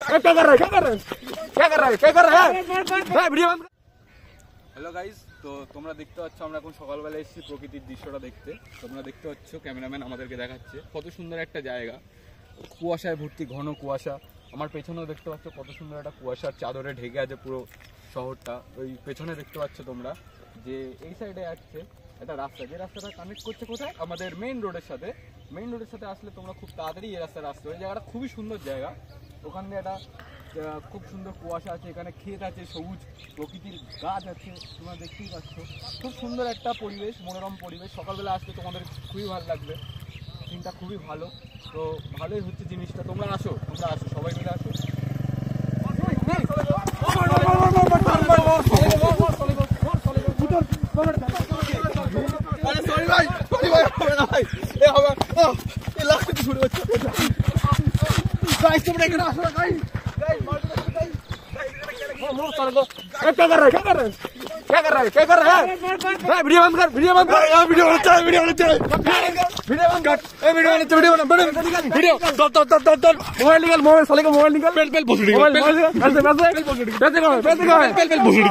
क्या कर रहा है क्या कर रहा है क्या कर रहा है क्या कर रहा है वीडियो बंद। হ্যালো গাইস, তো তোমরা দেখতে পাচ্ছ আমরা এখন সকালবেলা এসেছি প্রকৃতির দৃশ্যটা দেখতে। তোমরা দেখতে পাচ্ছ ক্যামেরাম্যান আমাদেরকে দেখাচ্ছে কত সুন্দর একটা জায়গা, কুয়াশায় ভর্তি, ঘন কুয়াশা। আমার পেছনেও দেখতে পাচ্ছ কত সুন্দর একটা কুয়াশার চাদরে ঢেকে আছে পুরো শহরটা। ওই পেছনে দেখতে পাচ্ছ তোমরা যে এই সাইডে আসছে একটা রাস্তা, যে রাস্তাটা কানেক্ট করছে কোথায়, আমাদের মেইন রোডের সাথে। মেইন রোডের সাথে আসলে তোমরা খুব তাড়াতাড়ি এই রাস্তাটা আসতে পারো। এই জায়গাটা খুবই সুন্দর জায়গা। ওখান দিয়ে একটা খুব সুন্দর কুয়াশা আছে, এখানে ক্ষেত আছে, সবুজ প্রকৃতির গাছ আছে, তোমরা দেখতেই পাচ্ছ। খুব সুন্দর একটা পরিবেশ, মনোরম পরিবেশ। সকালবেলা আসলে তোমাদের খুবই ভালো লাগবে, সিনটা খুবই ভালো। তো ভালোই হচ্ছে জিনিসটা, তোমরা আসো সবাই মিলে আসো। क्या कर रहा है क्या कर रहा है क्या कर रहा है क्या कर रहा है वीडियो बंद कर वीडियो बंद कर वीडियो बनता है वीडियो बनता है वीडियो बंद कर वीडियो बनता वीडियो बना वीडियो तो मोबाइल निकाल, मोबाइल साले का मोबाइल निकाल। पेल भोसड़ी पैसे भोसड़ी